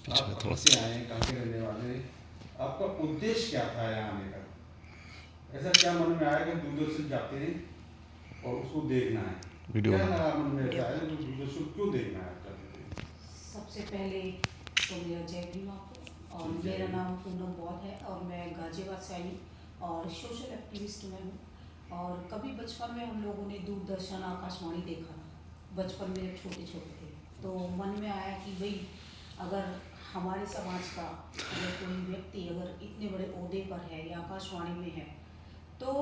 अच्छा आप थोड़ा कहाँ सा से आए हैं, कहाँ के रहने वाले हैं, आपका उद्देश्य क्या था यहाँ आने का? ऐसा क्या मन में आया कि दूरदर्शन जाते हैं और उसको देखना है? वीडियो क्या बनाना लगा मन में वीडियो ऐसा है जो बनाना। दूरदर्शन क्यों देखना है आप चाहते थे? सबसे पहले तो मेरा जय भीम आपको, और जी, जय मेरा हिंद। नाम पूनम बौद्ध है और मैं गाजियाबाद से आई हूँ और सोशल एक्टिविस्ट मैं हूँ। और कभी बचपन में हम लोगों ने दूरदर्शन आकाशवाणी देखा था, बचपन में जब छोटे छोटे थे तो मन में आया कि भाई अगर हमारे समाज का अगर कोई व्यक्ति अगर इतने बड़े ओहदे पर है या आकाशवाणी में है तो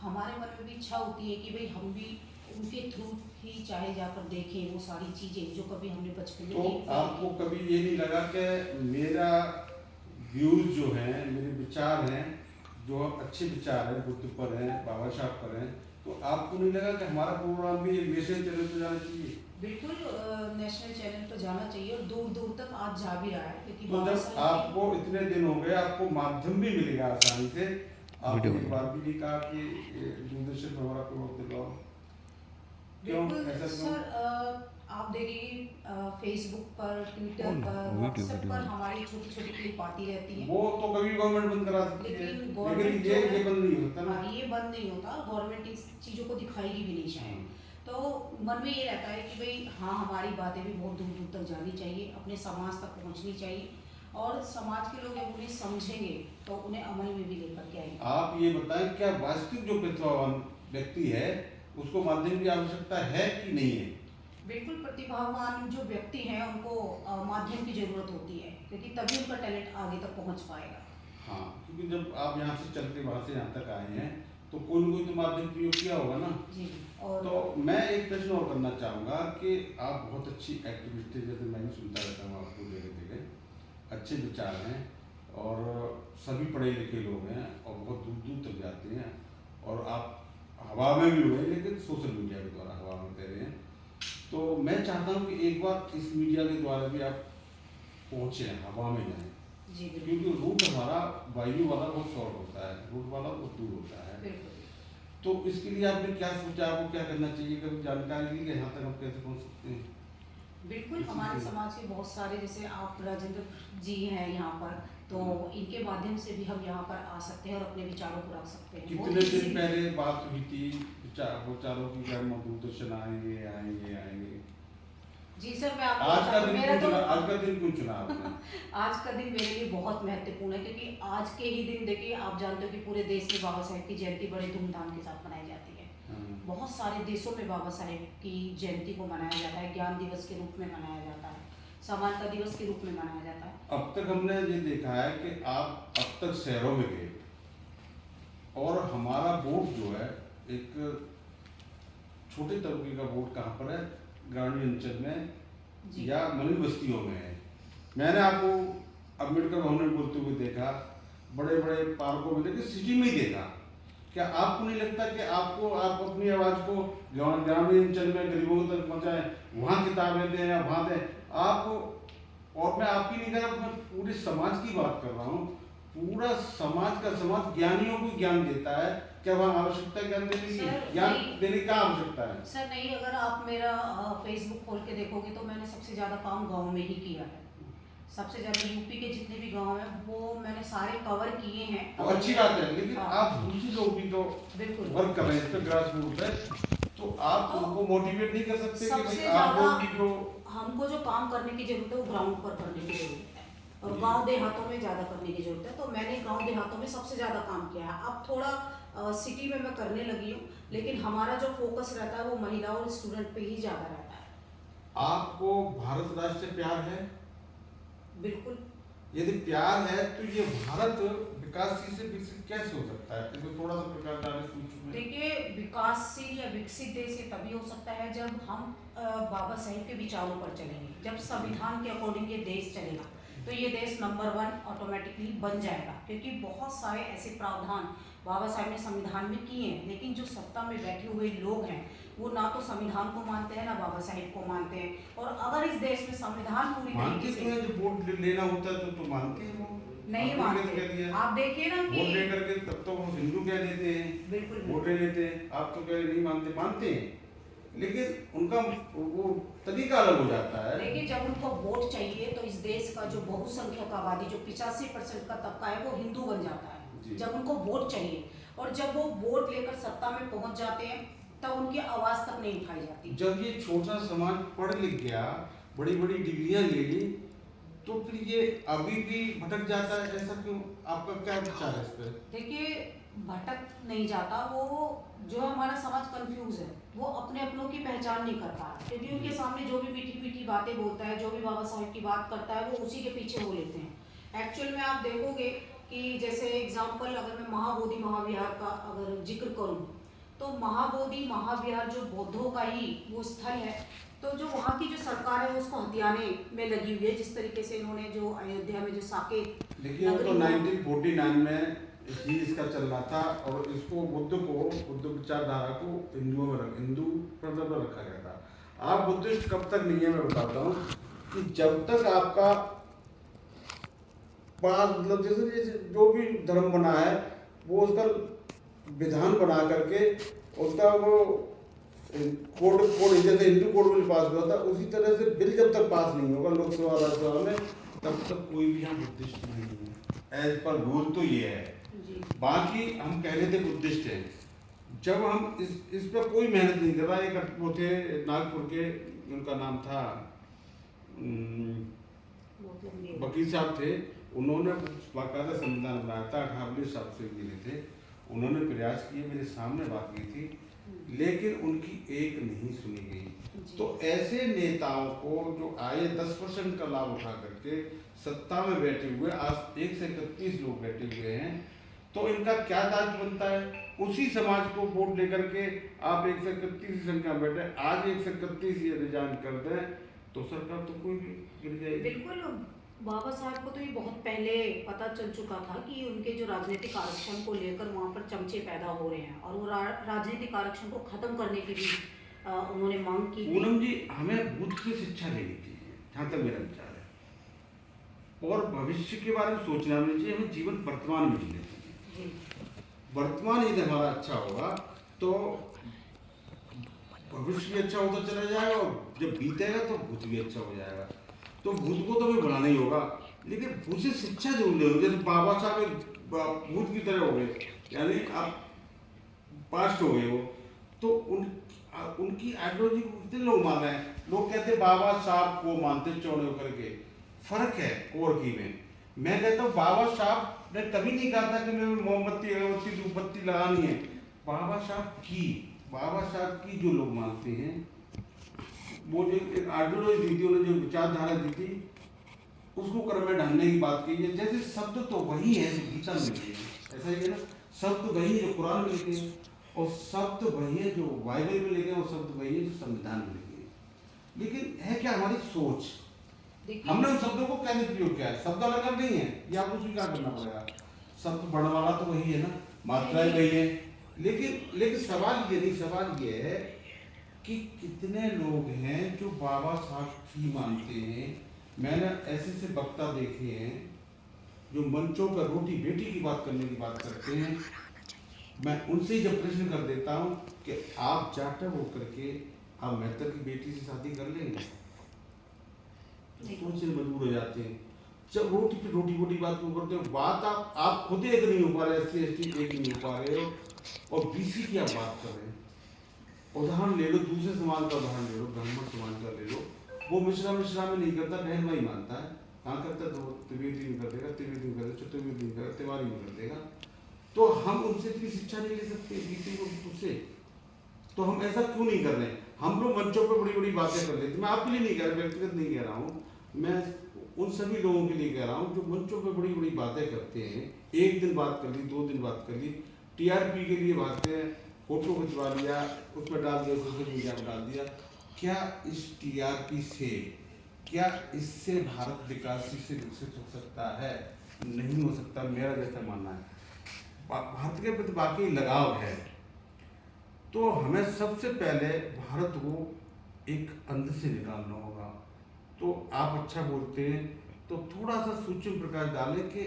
हमारे मन में भी इच्छा होती है कि भाई हम भी उनके थ्रू ही चाहे जाकर देखें वो सारी चीज़ें जो कभी हमने बचपन में तो नहीं आपको देखी। कभी ये नहीं लगा कि मेरा व्यूज जो हैं, मेरे विचार हैं, जो अच्छे विचार हैं, बुद्ध पर हैं, बाबा साहब पर हैं, तो आपको नहीं लगा कि हमारा प्रोग्राम भी एक नेशनल चैनल पर जाना चाहिए? बिल्कुल नेशनल चैनल पर जाना चाहिए और दूर दूर तक आज जा भी रहा है क्योंकि तो बाबा जब साहब की। आपको इतने दिन हो गए, आपको माध्यम भी मिलेगा आसानी से, वीडियो आपने एक बनाना बार भी नहीं कहा कि दूरदर्शन पर हमारा प्रोग्राम दिलवाओ? क्यों, बिल्कुल ऐसा क्यों? सर, आप देखिए फेसबुक पर, ट्विटर कौन पर, वीडियो व्हाट्सएप वीडियो पर हमारी छोटी छोटी क्लिप आती रहती हैं। वो तो कभी गवर्नमेंट बंद करा सकती है, लेकिन लेकिन गवर्नमेंट जो ये है, ये बंद नहीं होता ना। हाँ ये बंद नहीं होता, गवर्नमेंट इस चीज़ों को दिखाएगी भी नहीं शायद। तो मन में ये रहता है कि भाई हाँ हमारी बातें भी बहुत दूर दूर तक जानी चाहिए, अपने समाज तक पहुंचनी चाहिए और समाज के लोग जब उन्हें समझेंगे तो उन्हें अमल में भी लेकर के आएंगे। आप ये बताएं, क्या वास्तविक जो प्रतिभावान व्यक्ति है उसको माध्यम की आवश्यकता है कि नहीं है? बिल्कुल, प्रतिभावान जो व्यक्ति हैं उनको माध्यम की ज़रूरत होती है क्योंकि तभी उनका टैलेंट आगे तक पहुंच पाएगा। हाँ, क्योंकि जब आप यहाँ से चल के वहाँ से यहाँ तक आए हैं तो कोई न कोई तो माध्यम प्रयोग किया होगा ना। जी। और तो मैं एक प्रश्न और करना चाहूँगा कि आप बहुत अच्छी एक्टिविस्ट है, जैसे मैं भी सुनता रहता हूँ आपको जगह जगह, अच्छे विचार हैं और सभी पढ़े लिखे लोग हैं और बहुत दूर दूर तक जाते हैं और आप हवा में भी उड़े लेकिन सोशल मीडिया के द्वारा हवा में तैरे हैं। तो मैं चाहता हूँ कि एक बार इस मीडिया के द्वारा भी आप पहुँचे, हवा में जाएँ, जी क्योंकि बिल्कुल रूट हमारा वायु वाला बहुत शॉर्ट होता है, रूट वाला बहुत दूर होता है। बिल्कुल। तो इसके लिए आपने क्या सोचा, आपको क्या करना चाहिए, कभी जानकारी ली कि यहाँ तक हम कैसे पहुँच सकते हैं? बिल्कुल हमारे समाज के बहुत सारे, जैसे आप राजेंद्र जी हैं यहाँ पर, तो इनके माध्यम से भी हम यहाँ पर आ सकते हैं और अपने विचारों को रख सकते हैं। कितने बहुत दिन easily। पहले बात हुई थी विचारों की कि हम दूरदर्शन आएंगे आएंगे आएंगे? जी सर, मैं आपको आज का बताऊं, दिन मेरा क्यों तो चुना, आज का दिन क्यों चुना आपने? आज का दिन मेरे लिए बहुत महत्वपूर्ण है क्योंकि आज के ही दिन देखिए आप जानते हो कि पूरे देश में बाबा साहेब की जयंती बड़े धूमधाम के साथ मनाई जाती है। बहुत सारे देशों में बाबा साहेब की जयंती को मनाया जाता है, ज्ञान दिवस के रूप में मनाया जाता है, समानता दिवस के रूप में मनाया जाता है। अब तक हमने ये देखा है कि आप अब तक शहरों में गए और हमारा वोट जो है एक छोटे तबके का वोट कहाँ पर है, ग्रामीण अंचल में जी। या मनी बस्तियों में है। मैंने आपको अम्बेडकर भवन में बोलते हुए देखा, बड़े बड़े पार्कों में, लेकिन सिटी में ही देखा। क्या आपको नहीं लगता कि आपको आप अपनी आवाज़ को ग्रामीण अंचल में गरीबों तक पहुँचाएं, वहाँ किताबें दें या वहाँ दें आप? और मैं आपकी नहीं कह रहा, मैं पूरे समाज की बात कर रहा हूँ। पूरा समाज का समाज ज्ञानियों को ज्ञान देता है, क्या वहाँ आवश्यकता है ज्ञान देने की? सर, ज्ञान नहीं। देने की क्या आवश्यकता है? सर नहीं, अगर आप मेरा फेसबुक खोल के देखोगे तो मैंने सबसे ज़्यादा काम गांव में ही किया है। सबसे ज़्यादा यूपी के जितने भी गांव हैं वो मैंने सारे कवर किए हैं। तो अच्छी बात है, लेकिन हाँ। आप दूसरे लोग भी तो बिल्कुल। वर्क कर रहे हैं इस पे, ग्रास रूट पे, तो आप तो उनको मोटिवेट नहीं कर सकते कि सबसे भाई आप ज़्यादा लोग भी जो हमको जो काम करने की जरूरत है वो ग्राउंड पर करने की जरूरत है और गांव देहातों में ज़्यादा करने की जरूरत है। तो मैंने गांव देहातों में सबसे ज़्यादा काम किया है। अब थोड़ा सिटी में मैं करने लगी हूँ, लेकिन हमारा जो फोकस रहता है वो महिला और स्टूडेंट पे ही ज़्यादा रहता है। आपको भारत राष्ट्र से प्यार है? बिल्कुल। यदि प्यार है तो ये भारत विकासशील से विकसित कैसे हो सकता है? इसको थोड़ा सा प्रकाश डालें सूक्ष्म में। देखिए, विकासशील या विकसित देश ये तभी हो सकता है जब हम बाबा साहेब के विचारों पर चलेंगे, जब संविधान के अकॉर्डिंग ये देश चलेगा तो ये देश नंबर 1 ऑटोमेटिकली बन जाएगा। क्योंकि बहुत सारे ऐसे प्रावधान बाबा साहेब ने संविधान में किए हैं, लेकिन जो सत्ता में बैठे हुए लोग हैं वो ना तो संविधान को मानते हैं ना बाबा साहेब को मानते हैं। और अगर इस देश में संविधान पूरी मानते तरीके तो से हैं, जब वोट लेना होता है तो मानते हैं वो। नहीं आपने कैसे कह मानते, दिया? आप देखिए ना वोट कि लेकर के तब तो वो हिंदू कह देते हैं, बिल्कुल वोट ले लेते हैं, आप तो कह नहीं मानते, मानते हैं। लेकिन उनका वो तरीका अलग हो जाता है। देखिए, जब उनको वोट चाहिए तो इस देश का जो बहुसंख्यक आबादी जो 85% का तबका है वो हिंदू बन जाता जी। है जब उनको वोट चाहिए, और जब वो वोट लेकर सत्ता में पहुंच जाते हैं तब उनकी आवाज तक नहीं उठाई जाती। जब ये छोटा समाज पढ़ लिख गया, बड़ी बड़ी डिग्रियां ले ली, तो फिर ये अभी भी भटक जाता है, ऐसा क्यों? आपका क्या विचार है इस पर? देखिए, भटक नहीं जाता, वो जो हमारा समाज कंफ्यूज है, वो अपने अपनों की पहचान नहीं कर पा रहा, क्योंकि उनके सामने जो भी मीठी मीठी बातें बोलता है, जो भी बाबा साहेब की बात करता है, वो उसी के पीछे हो लेते हैं। एक्चुअल में आप देखोगे कि जैसे एग्जाम्पल अगर मैं महाबोधि महाविहार का अगर जिक्र करूं, तो महाबोधि महाविहार जो बौद्धों का ही वो स्थल है, तो जो वहाँ की जो सरकार है उसको हथियाने में लगी हुई है, जिस तरीके से इन्होंने जो अयोध्या में जो साकेत देखिए, वो तो 1949 में ही इसका चल रहा था, और इसको बुद्ध विचारधारा को हिंदू प्रदर्शन में रखा गया था। आप बुद्धिस्ट कब तक नहीं है, मैं बताता हूँ कि जब तक आपका पास मतलब जैसे जैसे जो भी धर्म बना है वो उसका विधान बना करके उसका वो कोड जैसे हिंदू कोड बिल पास हुआ था, उसी तरह से बिल जब तक पास नहीं होगा लोकसभा राज्यसभा में, तब तक कोई भी यहाँ बुद्धिस्ट नहीं है। एज पर रूल तो ये है। बाकी हम कह रहे थे बुद्धिस्ट है, जब हम इस पर कोई मेहनत नहीं कर रहा। एक वो थे नागपुर के, उनका नाम था वकील साहब थे, उन्होंने बाकायदा संविधान बनाया था, 58 साल से गिरे थे, उन्होंने प्रयास किए, मेरे सामने बात की थी, लेकिन उनकी एक नहीं सुनी गई। तो ऐसे नेताओं को जो आए 10% का लाभ उठा करके सत्ता में बैठे हुए, आज 1 से 31 लोग बैठे हुए हैं, तो इनका क्या दायित्व बनता है? उसी समाज को वोट लेकर के आप 1 से 31 की संख्या में बैठे, आज 1 से 31 ये रिजाइन कर दें तो सरकार तो कोई भी गिर जाएगी। बिल्कुल, बाबा साहब को तो ये बहुत पहले पता चल चुका था कि उनके जो राजनीतिक आरक्षण को लेकर वहाँ पर चमचे पैदा हो रहे हैं, और वो राजनीतिक आरक्षण को खत्म करने की भी उन्होंने मांग की। पूनम जी, हमें बुद्ध से शिक्षा लेनी चाहिए, जहाँ तक मेरा विचार है, और भविष्य के बारे में सोचना नहीं चाहिए, हमें जीवन वर्तमान में जीना चाहिए। वर्तमान यदि हमारा अच्छा होगा तो भविष्य भी अच्छा होता चला जाएगा, और जब बीतेगा तो भूत भी अच्छा हो जाएगा। तो भूत को तो हमें बनाना ही होगा, लेकिन भूत से शिक्षा जरूर ले। जैसे बाबा साहब एक भूत की तरह हो गए, यानी आप पास्ट हो गए हो, तो उनकी आइडियोलॉजी को कितने लोग मान रहे हैं? लोग कहते बाबा साहब को मानते चौड़े होकर के, फर्क है कोर की में। मैं कहता हूँ बाबा साहब ने कभी नहीं कहा था कि मैं मोमबत्ती अगरबत्ती धूपबत्ती लगानी है। बाबा साहब की जो लोग मानते हैं, वो जो एक आइडियोलॉजी दी थी, उन्होंने जो विचारधारा दी थी, उसको कर्म में ढालने की बात की है। जैसे शब्द तो वही है जो गीता में लिखे हैं, ऐसा ही है ना, शब्द वही है जो कुरान में लिखे हैं, और शब्द वही है जो बाइबल में लिखे हैं, और शब्द वही है जो संविधान में लिखे हैं। लेकिन है क्या हमारी सोच, हमने उन शब्दों को कैसे प्रयोग किया है? शब्द अलग नहीं है, ये आपको स्वीकार करना पड़ेगा। शब्द वर्णमाला तो वही है ना, मात्राएं वही है, लेकिन सवाल ये नहीं, सवाल ये है कि कितने लोग हैं जो बाबा साहब की मानते हैं। मैंने ऐसे वक्ता देखे हैं जो मंचों पर रोटी बेटी की बात करने की बात करते हैं। मैं उनसे ही जब प्रश्न कर देता हूँ कि आप जाटव होकर के आप मैतर की बेटी से शादी कर लेंगे, सोचने मजबूर हो जाते हैं। जब रोटी पे रोटी बात क्यों करते हो? बात आप खुद एक नहीं हो पा रहे, SC ST एक नहीं हो पा रहे हो, और BC की आप बात कर रहे हैं। उदाहरण ले लो, दूसरे समाज का उदाहरण ले लो, ब्राह्मण समाज का ले लो, वो मिश्रा में नहीं करता, बहनवा ही मानता है। कहाँ करता है? तो त्रिवेदी में कर देगा, त्रिवेदी में कर देगा, चतुर्वेदी में कर देगा, तिवारी में कर देगा। तो हम उनसे इतनी शिक्षा नहीं ले सकते बीते को उससे, तो हम ऐसा क्यों नहीं कर रहे हैं? हम लोग मंचों पर बड़ी बड़ी बातें कर लेते। मैं आपके लिए नहीं कह रहा, व्यक्तिगत नहीं कह रहा हूँ, मैं उन सभी लोगों के लिए कह रहा हूँ जो मंचों पर बड़ी बड़ी बातें करते हैं। एक दिन बात कर ली, 2 दिन बात कर ली, TRP के लिए बातें, फोटो खिंचवा लिया, उसमें डाल दिया, सोशल मीडिया में डाल दिया। क्या इस TRP से, क्या इससे भारत विकासशील से विकसित हो सकता है? नहीं हो सकता, मेरा जैसा मानना है। भारत के प्रति वाकई लगाव है, तो हमें सबसे पहले भारत को एक अंध से निकालना होगा। तो आप अच्छा बोलते हैं, तो थोड़ा सा सूक्ष्म प्रकाश डालें कि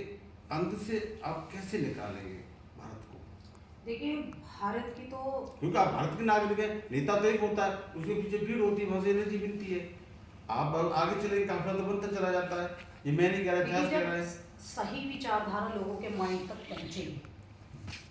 अंध से आप कैसे निकालेंगे भारत को। देखिए भारत की तो क्योंकि आप भारत के नागरिक हैं, नेता तो एक होता है, उसके पीछे भीड़ होती है, बहुत सी एनर्जी मिलती है। आप आगे चले काफिला तो बनता चला जाता है। ये मैं नहीं कह रहा, देखिए इतिहास कह जब रहा है। सही विचारधारा लोगों के माइंड तक पहुंचेगी,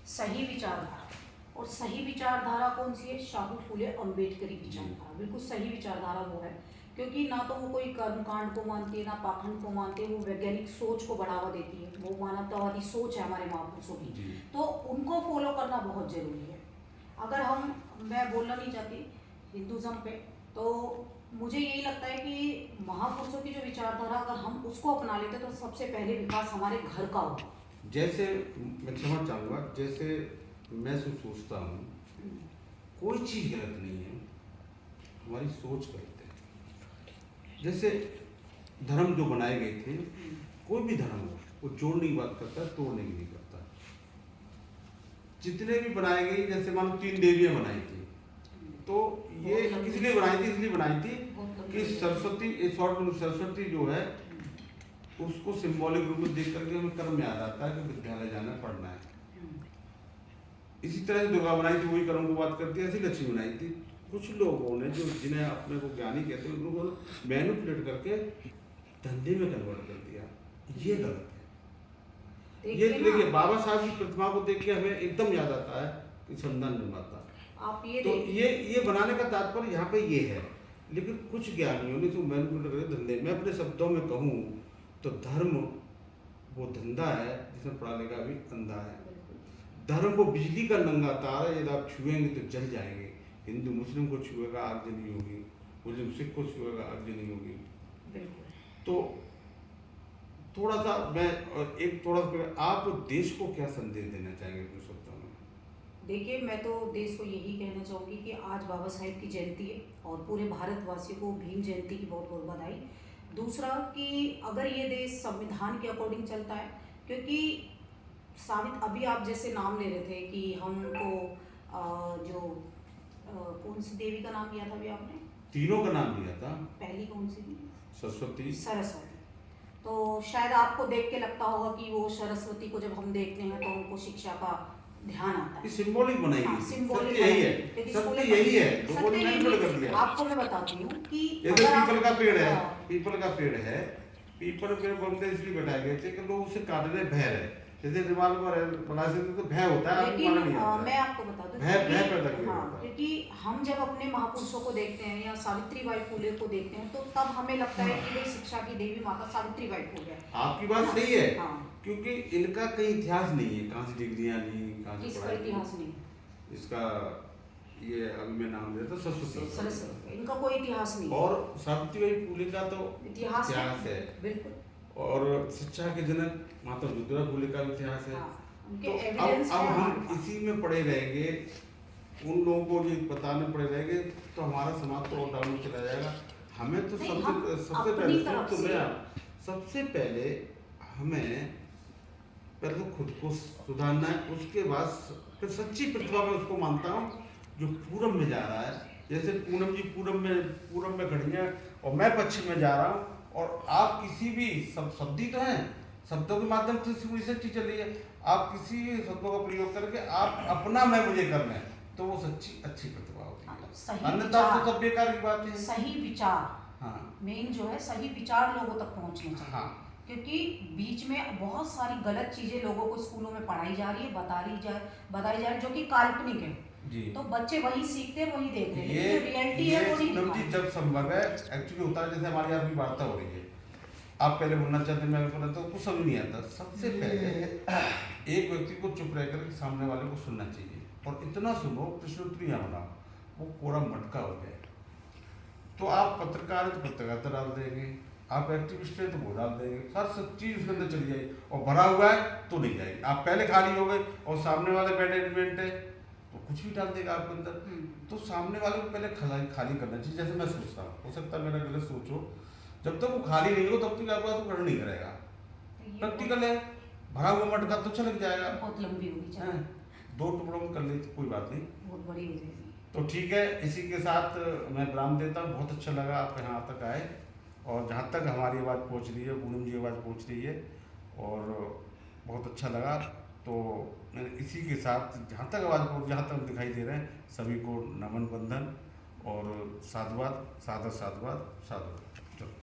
सही विचारधारा, और सही विचारधारा कौन सी है? शाहू फूले अम्बेडकरी विचारधारा, बिल्कुल सही विचारधारा वो है। क्योंकि ना तो वो कोई कर्मकांड को मानती है, ना पाखंड को मानती है, वो वैज्ञानिक सोच को बढ़ावा देती है, वो मानवतावादी सोच है हमारे महापुरुषों की। जी। तो उनको फॉलो करना बहुत जरूरी है। अगर मैं बोलना नहीं चाहती हिंदुज़म पे, तो मुझे यही लगता है कि महापुरुषों की जो विचारधारा अगर हम उसको अपना लेते तो सबसे पहले विकास हमारे घर का होगा। जैसे मैं क्षमा चाहूँगा, जैसे मैं सोचता हूँ, कोई चीज़ गलत नहीं है, हमारी सोच गलत है। जैसे धर्म जो बनाए गए थे, कोई भी धर्म हो, वो जोड़ने की बात करता है, तोड़ने की नहीं करता। जितने भी बनाए गए, जैसे मान लो 3 देवियाँ बनाई थी, तो ये इसलिए बनाई थी कि सरस्वती जो है, उसको सिंबॉलिक रूप में देख करके हमें कर्म याद आता है कि विद्यालय जाना पढ़ना है। इसी तरह से दुर्गा बनाई थी, वही कर्म को बात करती है। ऐसी लक्ष्मी बनाई थी। कुछ लोगों ने जो जिन्हें अपने को ज्ञानी कहते हैं, उनको मैनिपुलेट करके धंधे में कन्वर्ट कर दिया। ये गलत है। ये देखिए, बाबा साहब की प्रतिमा को देख के हमें एकदम याद आता है कि संविधान निर्माता। आप ये तो ये बनाने का तात्पर्य यहाँ पे ये है। लेकिन कुछ ज्ञानियों ने जो मैनिपुलेट करे धंधे में, अपने शब्दों में कहूँ तो धर्म वो धंधा है जिसमें पढ़ा लिखा भी अंधा है। धर्म को बिजली का नंगा तार है, यदि आप छुएंगे तो जल जाएंगे। हिंदू मुस्लिम को छुएगा, आग जली होगी। मुस्लिम सिख को छुएगा, आग जली होगी। तो थोड़ा सा आप देश को क्या संदेश देना चाहेंगे अपने शब्दों में? देखिए, मैं तो देश को यही कहना चाहूँगी कि आज बाबा साहेब की जयंती है और पूरे भारतवासियों को भीम जयंती की बहुत बहुत बधाई। दूसरा कि अगर ये देश संविधान के अकॉर्डिंग चलता है, क्योंकि अभी आप जैसे नाम ले रहे थे कि हमको जो कौन सी देवी का नाम लिया था अभी आपने? तीनों का नाम लिया था। पहली कौन सी थी? सरस्वती। तो शायद आपको देख के लगता होगा कि वो सरस्वती को जब हम देखते हैं तो उनको शिक्षा का ध्यान आता है। सिंबॉलिक बनाई गई। सिंबॉलिक यही है, सत्य यही है। लोगों ने मैनिपुलेट कर दिया। आपको मैं बताती हूँ कि जैसे पीपल का पेड़ है, पीपल पेड़ बनते इसलिए बैठाए गए थे कि लोग उसे काटने भय है। जैसे रिवाल्वर बना से तो भय होता है, लेकिन मैं आपको बता दूं क्योंकि हम जब अपने महापुरुषों को देखते हैं या सावित्रीबाई फुले को देखते हैं, तो तब हमें लगता है कि शिक्षा की देवी माता सावित्रीबाई फुले। आपकी बात सही है, क्योंकि इनका कहीं इतिहास नहीं है, कहाँ से डिग्रियां ली, कहाँ से इसका इतिहास नहीं। इसका ये अभी मैं नाम लेता सरस्वती, इनका कोई इतिहास नहीं। और सावित्रीबाई फुले का तो इतिहास है बिल्कुल। और शिक्षा के जनक माता ज्योतिबा फुले का इतिहास है। तो अब हम इसी में पड़े रहेंगे, उन लोगों को ये बताने पड़े रहेंगे, तो हमारा समाज तो डाउन में चला जाएगा। हमें तो सबसे पहले हमें तो खुद को सुधारना है। उसके बाद फिर सच्ची प्रतिभा में उसको मानता हूँ जो पूरब में जा रहा है। जैसे पूनम जी पूरब में खड़ी है और मैं पश्चिम में जा रहा हूँ, और आप किसी भी शब्दी तो हैं, शब्दों के माध्यम से रिसर्च चल रही है। आप किसी शब्दों का प्रयोग करके आप अपना मैं मुझे करना है, तो वो सच्ची अच्छी प्रतिभा होती है। अन्यथा तो सब बेकार की बात है। सही विचार मेन जो है, सही विचार लोगों तक पहुंचने चाहिए। क्योंकि बीच में बहुत सारी गलत चीजें लोगों को स्कूलों में पढ़ाई जा रही है, बताई जा रही है, जो कि काल्पनिक है। तो बच्चे वही सीखते हैं, वही देख रहे हैं। जो रियलिटी है वो नहीं। जब संभव है एक्चुअली होता है, जैसे हमारी आपकी वार्ता हो रही है, आप पहले बोलना चाहते हैं, मैं बोलना तो कुछ समझ नहीं आता। सबसे पहले एक व्यक्ति को चुप रह कर सामने वाले को सुनना चाहिए, और इतना सुनो प्रश्नोत्तरियां बनाओ, वो पूरा मटका हो जाए। तो आप पत्रकार है तो पत्रकारिता डाल देंगे, आप एक्टिविस्ट है तो वो डाल देंगे, सब चीज उसके अंदर चली जाएगी। और भरा हुआ है तो नहीं जाएगी। आप पहले खाली हो गए और सामने वाले मैनेजमेंट है तो कुछ भी डाल देगा आपके अंदर। तो सामने वाले को पहले खाली करना चाहिए। जैसे मैं सोचता हूँ, हो सकता है मेरा गलत सोचो, जब तक वो खाली नहीं हो तब तक आपका तो ग्रहण नहीं करेगा। प्रैक्टिकल है, भरा हुआ मटका तो छलक जाएगा। बहुत लंबी होगी, 2 टुकड़ों में कर लेते, कोई बात नहीं, बहुत बड़ी हो जाएगी। तो ठीक है। इसी के साथ मैं विराम देता हूँ। बहुत अच्छा लगा आप यहाँ तक आए, और जहाँ तक हमारी आवाज़ पहुँच रही है, पूनम जी आवाज़ पहुँच रही है, और बहुत अच्छा लगा। तो इसी के साथ जहाँ तक आवाज़ को जहाँ तक दिखाई दे रहे हैं सभी को नमन बंधन और साधुवाद सादर साधुवाद साधु।